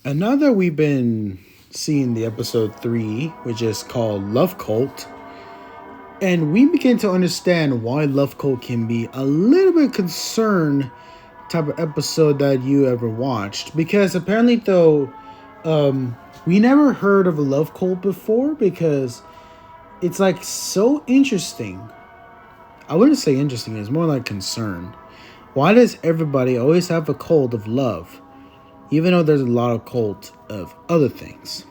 And now that we've been seeing the episode 3, which is called Love Cult, and we begin to understand why Love Cult can be a little bit concerned type of episode that you ever watched. Because apparently though, we never heard of a Love Cult before because it's like so interesting. I wouldn't say interesting, it's more like concerned. Why does everybody always have a cult of love? Even though there's a lot of cult of other things.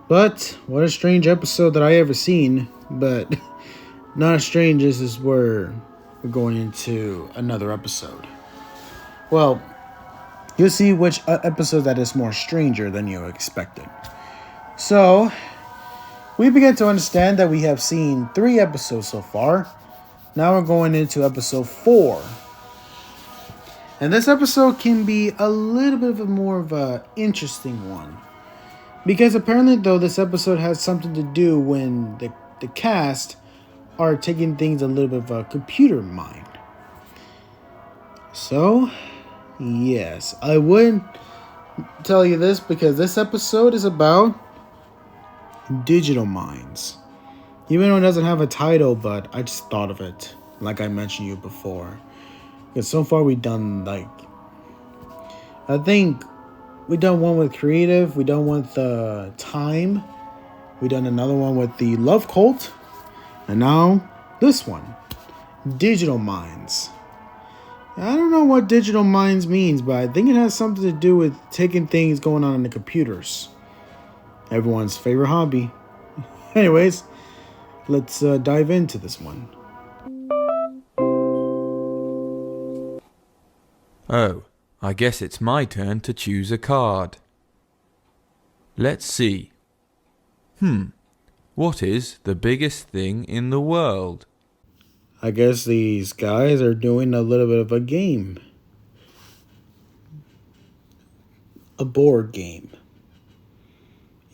But what a strange episode that I ever seen. But not as strange as is where we're going into another episode. Well, you'll see which episode that is more stranger than you expected. So, we begin to understand that we have seen 3 episodes so far. Now we're going into episode 4. And this episode can be a little bit of a more of a interesting one. Because apparently though this episode has something to do when the cast are taking things a little bit of a computer mind. So, yes, I would tell you this because this episode is about digital minds. Even though it doesn't have a title, but I just thought of it, like I mentioned you before. Because so far we've done I think we've done one with creative, we done one with time, we done another one with the Love Cult, and now this one, digital minds. I don't know what digital minds means, but I think it has something to do with taking things going on in the computers. Everyone's favorite hobby. Anyways, let's dive into this one. Oh, I guess it's my turn to choose a card. Let's see. What is the biggest thing in the world? I guess these guys are doing a little bit of a game. A board game.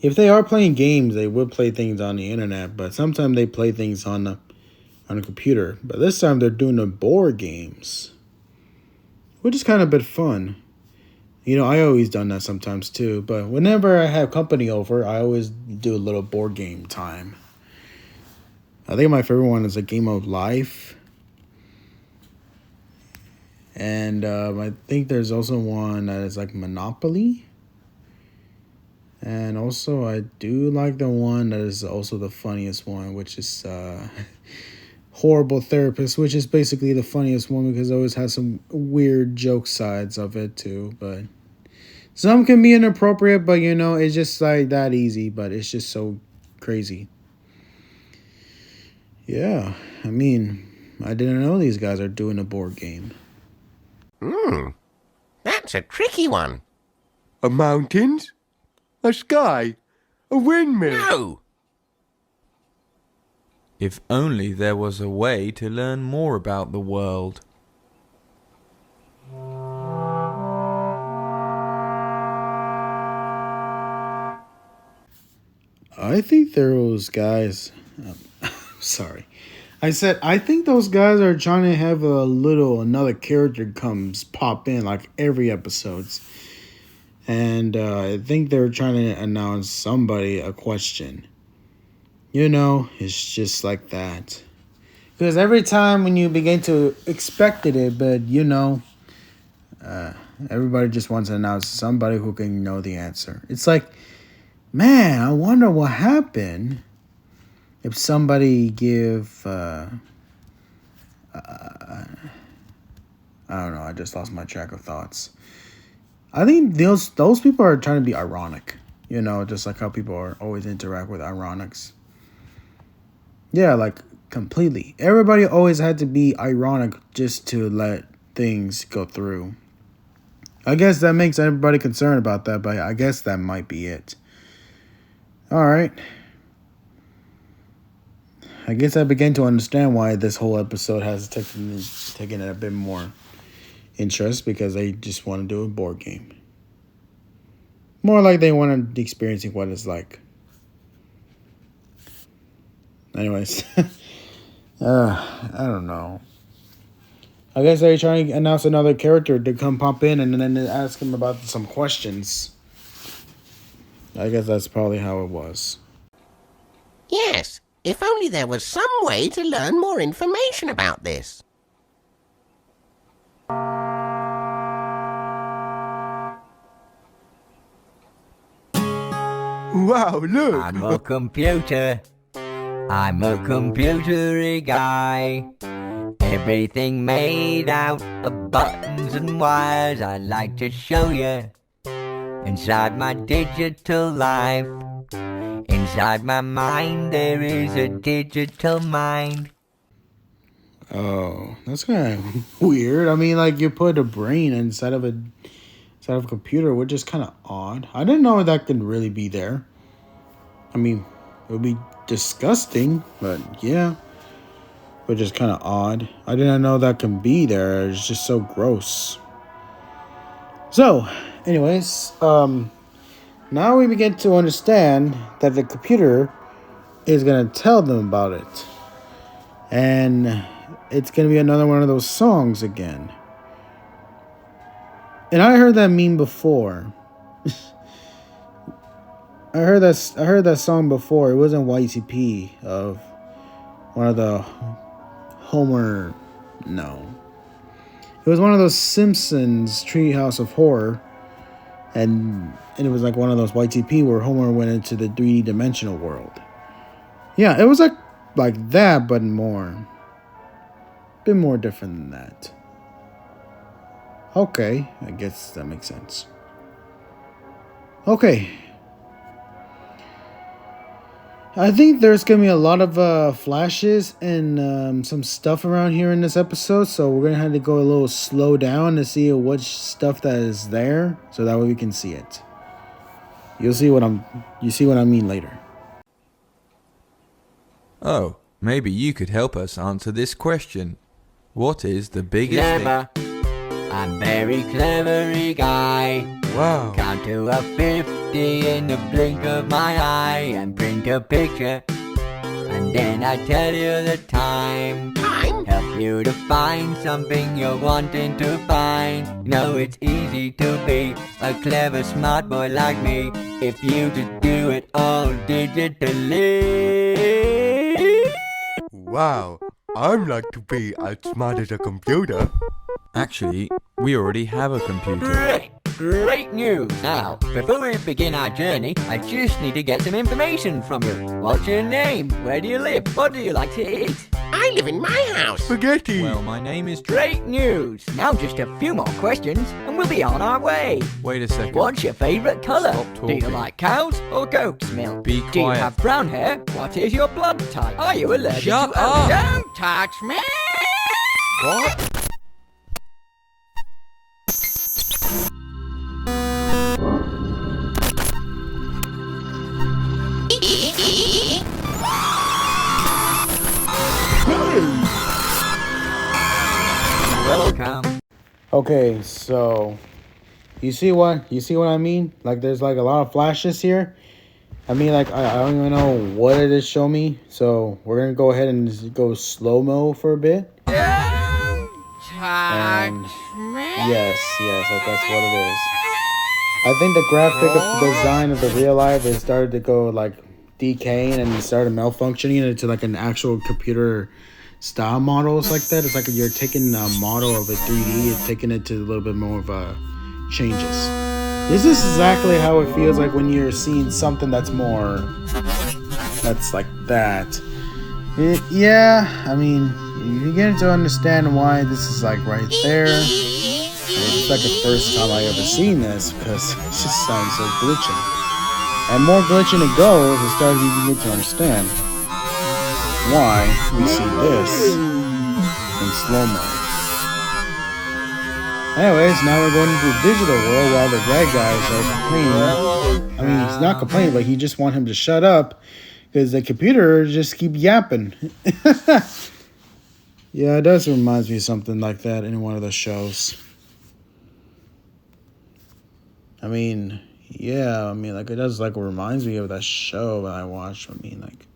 If they are playing games, they would play things on the internet, but sometimes they play things on a computer. But this time they're doing the board games, which is kind of a bit fun. You know, I always done that sometimes too, but whenever I have company over, I always do a little board game time. I think my favorite one is a Game of Life. And I think there's also one that is like Monopoly. And also I do like the one that is also the funniest one, which is Horrible Therapist, which is basically the funniest one because it always has some weird joke sides of it too. But some can be inappropriate, but you know, it's just like that easy, but it's just so crazy. Yeah, I mean, I didn't know these guys are doing a board game. That's a tricky one. A mountains? A sky? A windmill? No! If only there was a way to learn more about the world. I think those guys... sorry. I said, I think those guys are trying to have another character pop in like every episodes. And I think they're trying to announce somebody a question. You know, it's just like that. Because every time when you begin to expect it, but you know, everybody just wants to announce somebody who can know the answer. It's like, man, I wonder what happened if somebody give... I don't know, I just lost my track of thoughts. I think those people are trying to be ironic. You know, just like how people are always interact with ironics. Yeah, like completely. Everybody always had to be ironic just to let things go through. I guess that makes everybody concerned about that, but I guess that might be it. Alright. I guess I began to understand why this whole episode has taken a bit more interest, because they just want to do a board game. More like they want to be experiencing what it's like. Anyways, I don't know. I guess they're trying to announce another character to come pop in and then ask him about some questions. I guess that's probably how it was. Yes, if only there was some way to learn more information about this. Wow, look! I'm a computer. I'm a computery guy. Everything made out of buttons and wires. I'd like to show you inside my digital life. Inside my mind there is a digital mind. Oh, that's kind of weird. I mean, like you put a brain inside of a computer, which is kind of odd. I didn't know that could really be there. I mean, it would be disgusting, but yeah, which is kind of odd. I didn't know that can be there. It's just so gross. So, anyways, now we begin to understand that the computer is gonna tell them about it, and it's gonna be another one of those songs again. And I heard that meme before. I heard that song before. It wasn't YTP of one of the Homer. No, it was one of those Simpsons Treehouse of Horror, and it was like one of those YTP where Homer went into the 3D dimensional world. Yeah, it was like that, but a bit more different than that. Okay, I guess that makes sense. Okay. I think there's going to be a lot of flashes and some stuff around here in this episode, so we're going to have to go a little slow down to see what stuff that is there, so that way we can see it. You see what I mean later. Oh, maybe you could help us answer this question. What is the biggest Clever. I'm very clevery guy. Wow. Count to a 50 in the blink of my eye and print a picture. And then I tell you the time. Help you to find something you're wanting to find. No, it's easy to be a clever, smart boy like me if you just do it all digitally. Wow, I'd like to be as smart as a computer. Actually, we already have a computer. Great news! Now, before we begin our journey, I just need to get some information from you. What's your name? Where do you live? What do you like to eat? I live in my house. Spaghetti! Well, my name is Great news! Now just a few more questions and we'll be on our way. Wait a second. What's your favourite colour? Stop Do you talking. like cows or goat's milk? Be Do you quiet. have brown hair? What is your blood type? Are you allergic Shut to up! Don't touch me! What? Welcome. Okay, so you see what I mean? Like there's like a lot of flashes here. I mean, like I don't even know what it is show me. So we're gonna go ahead and just go slow-mo for a bit. And yes, that's what it is. I think the graphic design of the real life has started to go like decaying and it started malfunctioning into like an actual computer style models like that. It's like you're taking a model of a 3D and taking it to a little bit more of changes. This is exactly how it feels like when you're seeing something that's like that. Yeah, I mean, you get to understand why this is like right there. It's like the first time I ever seen this because it just sounds so glitching. And more glitching it goes, it starts you get to understand why we see this in slow-mo. Anyways, now we're going into the digital world while the red guys are complaining. I mean, he's not complaining, but he just wants him to shut up because the computer just keep yapping. Yeah, it does remind me of something like that in one of the shows. I mean, yeah, like it does like reminds me of that show that I watched. I mean, like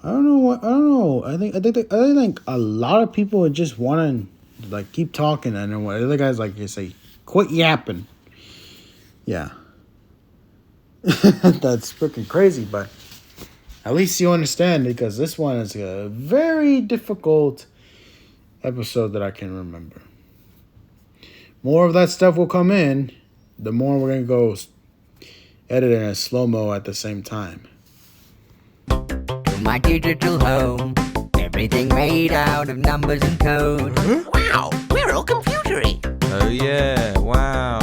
I don't know. I think a lot of people would just want to like keep talking, and then what the other guy's like, you say, quit yapping. Yeah. That's freaking crazy, but at least you understand, because this one is a very difficult episode that I can remember. More of that stuff will come in, the more we're going to go edit in a slow-mo at the same time. My digital home, everything made out of numbers and code. Wow, we're all computery. Oh yeah, wow,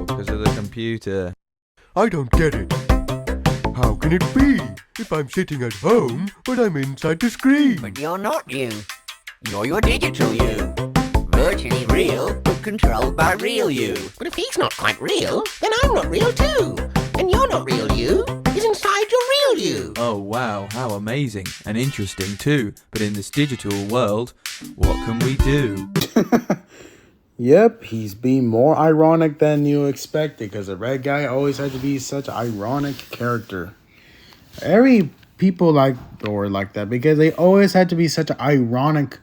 because of the computer. I don't get it. How can it be if I'm sitting at home but I'm inside the screen? But you're not you. You're your digital you. Virtually real, but controlled by real you. But if he's not quite real, then I'm not real too. And you're not real you is inside your real you. Oh wow, how amazing and interesting too. But in this digital world, what can we do? Yep, he's being more ironic than you expected, because the red guy always had to be such an ironic character. Every people like that, because they always had to be such an ironic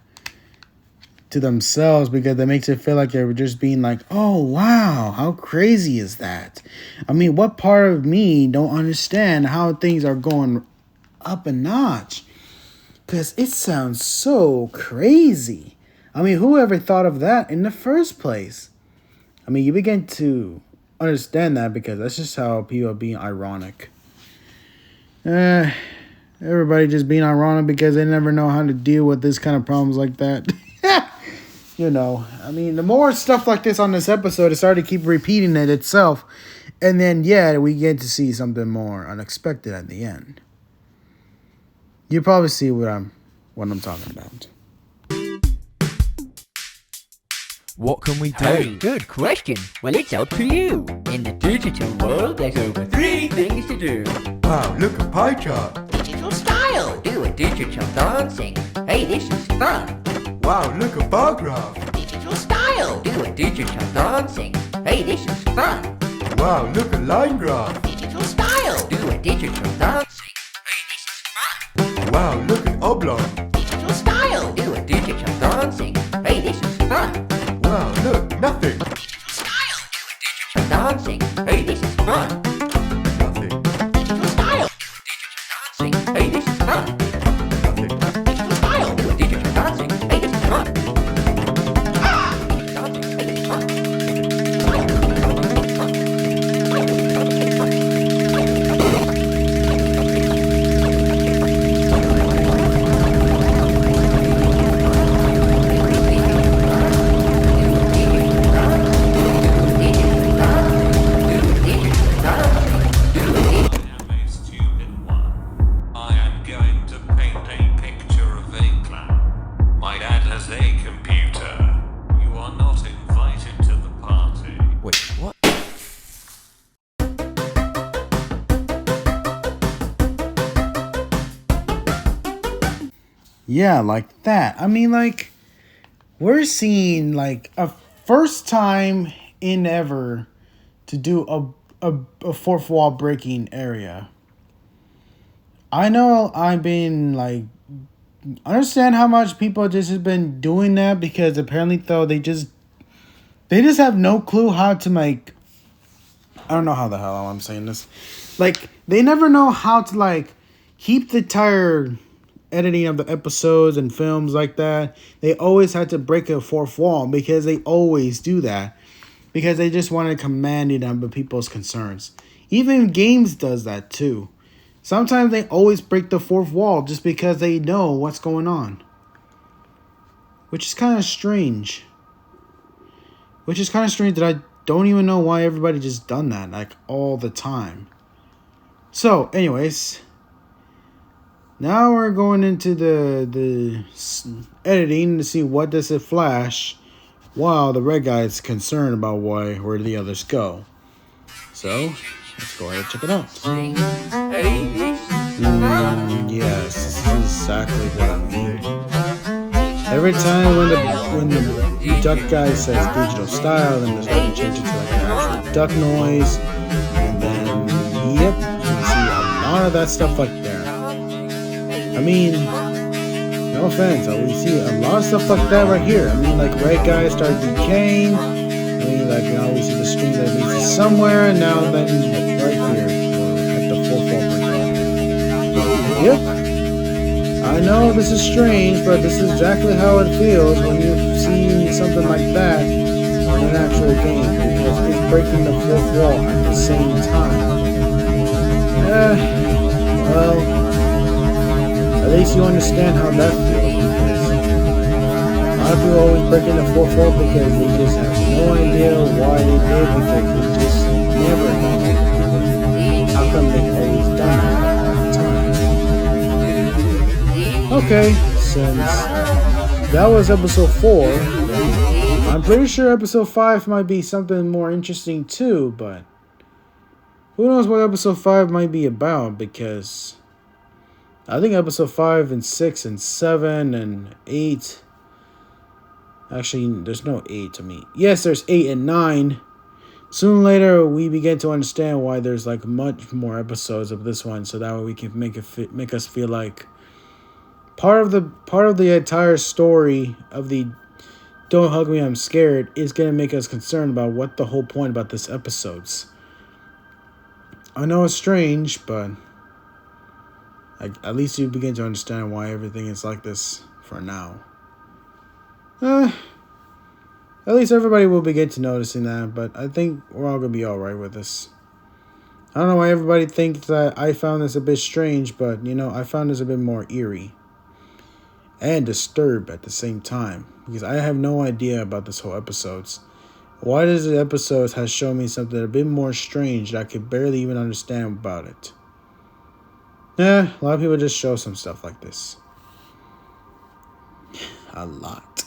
to themselves, because it makes it feel like they were just being like, oh wow, how crazy is that? I mean, what part of me don't understand how things are going up a notch? Because it sounds so crazy. I mean, who ever thought of that in the first place? I mean, you begin to understand that, because that's just how people are being ironic. Everybody just being ironic because they never know how to deal with this kind of problems like that. You know, I mean, the more stuff like this on this episode, it started to keep repeating it itself. And then, yeah, we get to see something more unexpected at the end. You probably see what I'm talking about. What can we Oh, do? good question. Well, it's up to you. In the digital world, there's over 3 things to do. Wow, look, a pie chart. Digital style. Do a digital dancing. Hey, this is fun. Wow, look, a bar graph. Digital style. Do a digital dancing. Hey, this is fun. Wow, look, a line graph. Digital style. Do a digital dancing. Hey, this is fun. Wow, look, an oblong. Digital style. Do a digital dancing. Hey, this is fun. Wow, look, nothing. Digital style. Do a digital dancing. Hey, this is fun. Nothing. Digital style. Dancing. Hey, this is fun. Nothing. Digital style. Do a digital dancing. Hey, this is fun. Dancing. Hey, this is fun. I am going to paint a picture of a clown. My dad has a computer. You are not invited to the party. Wait, what? Yeah, like that. I mean, like, we're seeing, like, a first time in ever to do a fourth wall breaking area. I know I've been, like, understand how much people just have been doing that, because apparently, though, they just have no clue how to, like, I don't know how the hell I'm saying this. Like, they never know how to, like, keep the entire editing of the episodes and films like that. They always had to break a fourth wall, because they always do that, because they just want to command it on people's concerns. Even games does that too. Sometimes they always break the fourth wall just because they know what's going on, which is kind of strange. That I don't even know why everybody just done that, like, all the time. So, anyways, now we're going into the editing to see what does it flash while the red guy is concerned about where the others go. So, let's go ahead and check it out. Yes, this is exactly what I mean. Every time when the duck guy says digital style, then there's going to change it to like an actual duck noise, and then yep, you can see a lot of that stuff like there. I mean, no offense, we see a lot of stuff like that right here. I mean, like red guys start decaying. I mean, like, you know, we see the string that leads to somewhere, and now then right here at the 4-4%. Yep. I know this is strange, but this is exactly how it feels when you're seeing something like that in an actual game, because it's breaking the fourth wall at the same time. Well, at least you understand how that feels, because a lot of people always breaking the fourth wall because they just have no idea why they did, because they just never know how come they always done it all the time. Okay, since that was episode 4, I'm pretty sure episode 5 might be something more interesting too, but who knows what episode 5 might be about, because I think episode 5 and 6 and 7 and 8... Actually, there's no 8 to me. Yes, there's 8 and 9. Soon later, we begin to understand why there's like much more episodes of this one, so that way we can make us feel like part of the entire story of the "Don't Hug Me, I'm Scared" is gonna make us concerned about what the whole point about this episode's. I know it's strange, but at least you begin to understand why everything is like this for now. At least everybody will begin to noticing that, but I think we're all gonna be alright with this. I don't know why everybody thinks that I found this a bit strange, but you know, I found this a bit more eerie and disturbed at the same time, because I have no idea about this whole episodes. Why does the episodes has shown me something a bit more strange that I could barely even understand about it? A lot of people just show some stuff like this. A lot.